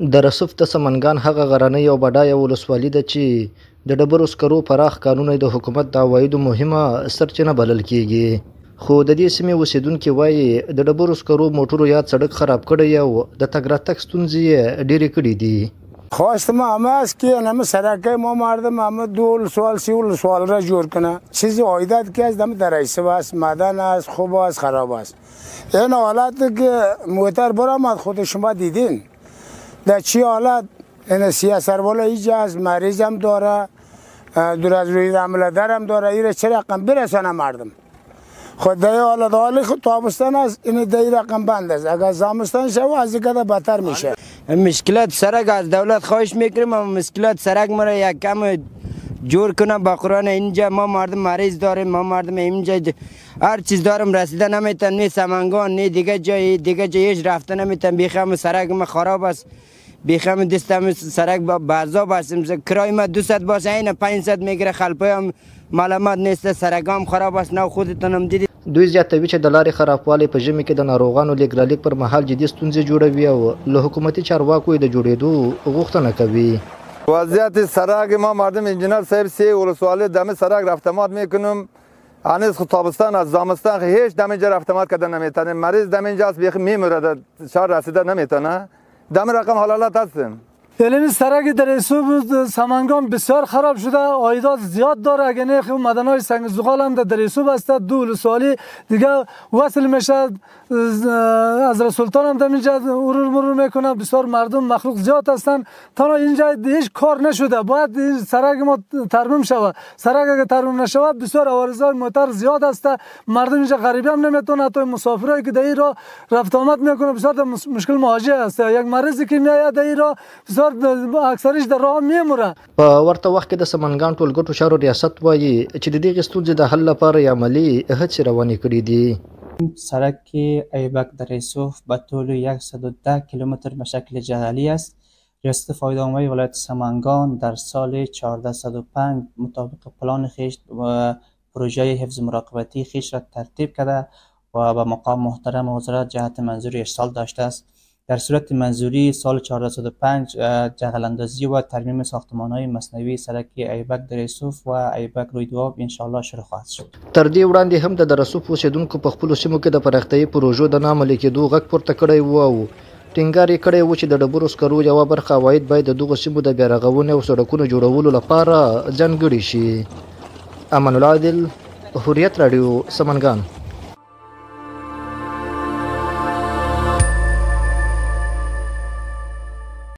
د رسوف د سمنګان هغه غرنۍ او بډایه ولسوالي ده چې د ډبرو سکرو پراخ کانونه د حکومت د عوایدو مهمه سرچینه بلل کیږي، خو د دې سیمې اوسیدونکي وایي د ډبرو سکرو موټرو یا سړک خراب کړی او د تګ راتګ ستونزې یې ډېرې کړي دي. خواست ما همه است که همه سرکه ما مردم همه 2 سال 3 سال را جور کنه. چیزی عایدات که از دم درایسه است، معدن است، خوب است، خراب است. این حالت که موتر برآمد خود شما دیدین در چی حالت. این سیاست‌والا اینجا از مریض هم داره، دور از روی عمل درم داره، این چه رقم برسانه مردم. خود در حالت حالی خود تابستان است، این در رقم بند است. اگر زمستان شود از این قدر بدتر میشه. مشکلات سرک از دولت خواهش میکنیم، اما مشکلات سرک مرا یک کم جور کنه. با قرآن اینجا ما مردم مریض داریم، ما مردم اینجا هر چیز دارم رسیده نمیتونم، نه سمنگان نه دیگه جایش رفته نمیتونم. بیخم سرک ما خراب است، بیخم دستم سرک بازاب است. کرای ما 200 باشه این 500 میگیره. خلپای هم معلومات نیست، سرک هم خراب است. نو خودتونم دیدید. دوی زیاتوي چې د لارې خرابوالی په ژمي کې د ناروغانو لیږ رالېږ پر مهال جدي ستونزې جوړوي او له حکومتي چارواکو د جوړېدو غوښتنه کوي. وضعیت سرک ما مردم انجینر صاحب 3 ولسوالی دم سرک رفتمات میکنم. هنوز تابستان از زمستان هیچ دم اینجا رفتمات کردن نمیتونه. مریض دم اینجا است بیخ میمیره، شهر رسیده نمیتونه. دم رقم حالات هستیم. یعنی سرک در رسوب سمنگان بسیار خراب شده، عایدات زیاد داره. اگه نه خب معدن‌های سنگ زغال هم در رسوب است. 2 ولسوالی دیگه وصل میشه. از سلطان هم در اینجا مرور میکنه. بسیار مردم مخلوق زیاد هستن. تا اینجا هیچ کار نشده. باید این سرک ما ترمیم شود. سرک اگه ترمیم نشود بسیار عوارض‌های موتر زیاد است. مردم اینجا غریبی هم نمیتونه، حتی مسافرایی که در این راه رفت آمد میکنه بسیار مشکل مواجه است. یک مریضی که میاد در این راه بسیار اکثرش در راه میموره. په ورته وخت کې د سمنګان ټولګټو چارو ریاست وایي چې د دې ستونزې د حل لپاره عملي هڅې روانې کړي دي. سرک ایبک در رسوف به طول 110 کیلومتر به شکل جدلی است. ریاست فایده عامه ولایت سمنگان در سال 1405 مطابق پلان خویش و پروژه حفظ مراقبتی خویش را ترتیب کرده و به مقام محترم وزارت جهت منظوری ارسال داشته است. در صورت منظوری سال 1405 جغل اندازی و ترمیم ساختمان‌های مصنوعی سرک ایبک در رسوف و ایبک روی دواب ان شاء الله شروع خواهد شد. تر دې وړاندې هم د رسوف اوسیدونکو په خپلو سیمو کې د پراختیايي پروژو د ناعملي کېدو غږ پورته کړی و او ټینګار یې کړی و چې د ډبرو سکرو یوه برخه عواید باید د دغو سیمو د بیارغونې او سړکونو جوړولو لپاره ځانګړي شي. امان الله عادل، حریت راډیو، سمنګان.